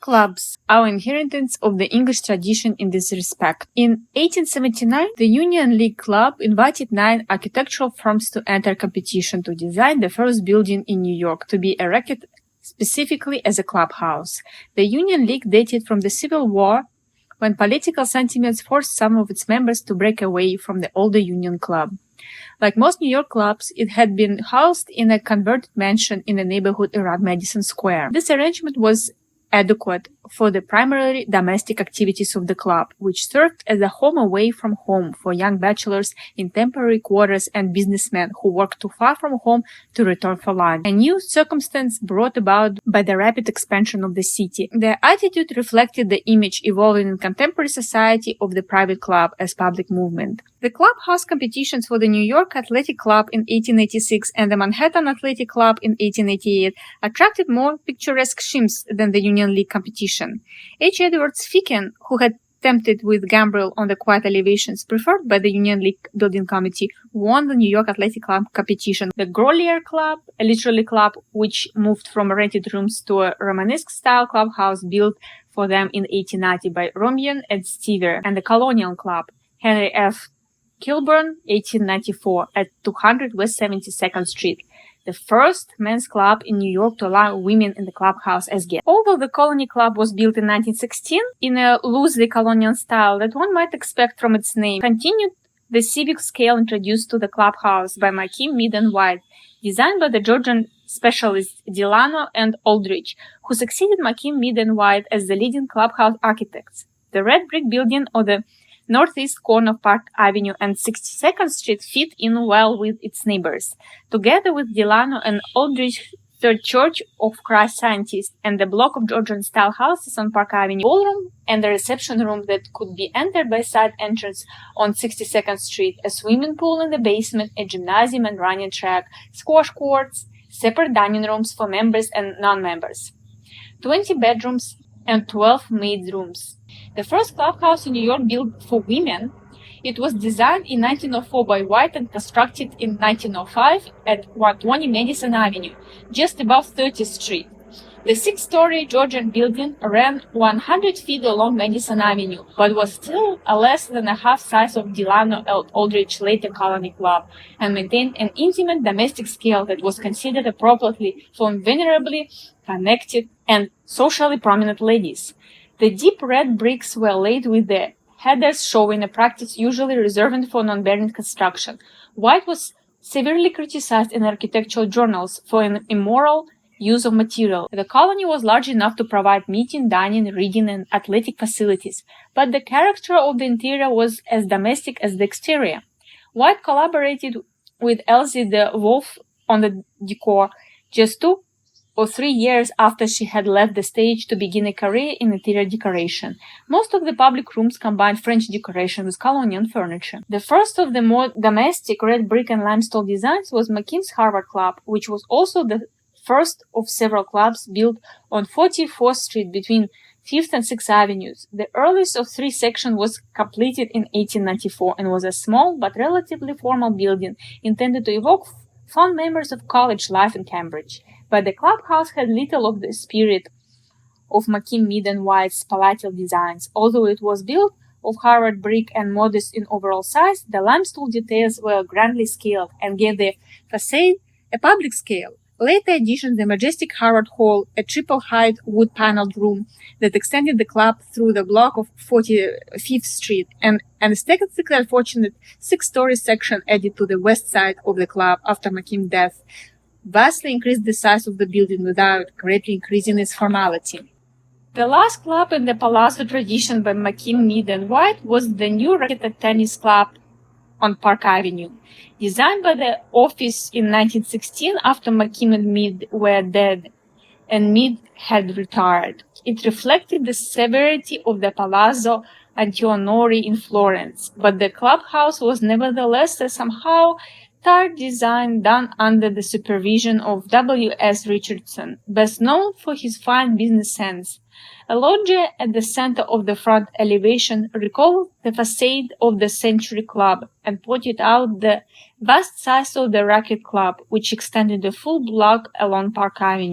Clubs are inheritance of the English tradition in this respect. In 1879, the Union League Club invited 9 architectural firms to enter competition to design the first building in New York to be erected specifically as a clubhouse. The Union League dated from the Civil War, when political sentiments forced some of its members to break away from the older Union Club. Like most New York clubs, it had been housed in a converted mansion in the neighborhood around Madison Square. This arrangement was adequate for the primarily domestic activities of the club, which served as a home away from home for young bachelors in temporary quarters and businessmen who worked too far from home to return for lunch, a new circumstance brought about by the rapid expansion of the city. Their attitude reflected the image evolving in contemporary society of the private club as public movement. The clubhouse competitions for the New York Athletic Club in 1886 and the Manhattan Athletic Club in 1888 attracted more picturesque shims than the Union League competition. H. Edwards Ficken, who had tempted with gambrel on the quiet elevations preferred by the Union League Building Committee, won the New York Athletic Club competition. The Grolier Club, a literary club which moved from rented rooms to a Romanesque-style clubhouse built for them in 1890 by Romain and Stever, and the Colonial Club, Henry F. Kilburn, 1894, at 200 West 72nd Street, the first men's club in New York to allow women in the clubhouse as guests. Although the Colony Club was built in 1916 in a loosely colonial style that one might expect from its name, continued the civic scale introduced to the clubhouse by McKim, Mead, and White, designed by the Georgian specialists Delano and Aldrich, who succeeded McKim, Mead, and White as the leading clubhouse architects. The red brick building on the northeast corner of Park Avenue and 62nd Street fit in well with its neighbors. Together with Delano and Aldrich, Third Church of Christ Scientist and the block of Georgian-style houses on Park Avenue, ballroom and a reception room that could be entered by side entrance on 62nd Street, a swimming pool in the basement, a gymnasium and running track, squash courts, separate dining rooms for members and non-members, 20 bedrooms and 12 maid rooms. The first clubhouse in New York built for women, it was designed in 1904 by White and constructed in 1905 at 120 Madison Avenue, just above 30th Street. The 6-story Georgian building ran 100 feet along Madison Avenue, but was still less than a half size of Delano and Aldrich later Colony Club, and maintained an intimate domestic scale that was considered appropriately for venerably connected and socially prominent ladies. The deep red bricks were laid with the headers showing a practice usually reserved for non-bearing construction. White was severely criticized in architectural journals for an immoral use of material. The colony was large enough to provide meeting, dining, reading, and athletic facilities, but the character of the interior was as domestic as the exterior. White collaborated with Elsie de Wolf on the decor just 2 or 3 years after she had left the stage to begin a career in interior decoration. Most of the public rooms combined French decoration with colonial furniture. The first of the more domestic red brick and limestone designs was McKim's Harvard Club, which was also the first of several clubs built on 44th Street between 5th and 6th Avenues. The earliest of 3 sections was completed in 1894 and was a small but relatively formal building intended to evoke fond memories of college life in Cambridge. But the clubhouse had little of the spirit of McKim, Mead, and White's palatial designs. Although it was built of Harvard brick and modest in overall size, the limestone details were grandly scaled and gave the facade a public scale. Later additions, the Majestic Harvard Hall, a triple-height wood-paneled room that extended the club through the block of 45th Street, and an aesthetically unfortunate 6-story section added to the west side of the club after McKim's death, vastly increased the size of the building without greatly increasing its formality. The last club in the Palazzo tradition by McKim, Mead, and White was the new Racquet Tennis Club on Park Avenue. Designed by the office in 1916 after McKim and Mead were dead and Mead had retired. It reflected the severity of the Palazzo Antionori in Florence, but the clubhouse was nevertheless a somehow tired design done under the supervision of W.S. Richardson, best known for his fine business sense. A loggia at the center of the front elevation recalled the facade of the Century Club and pointed out the vast size of the Racquet Club, which extended a full block along Park Avenue.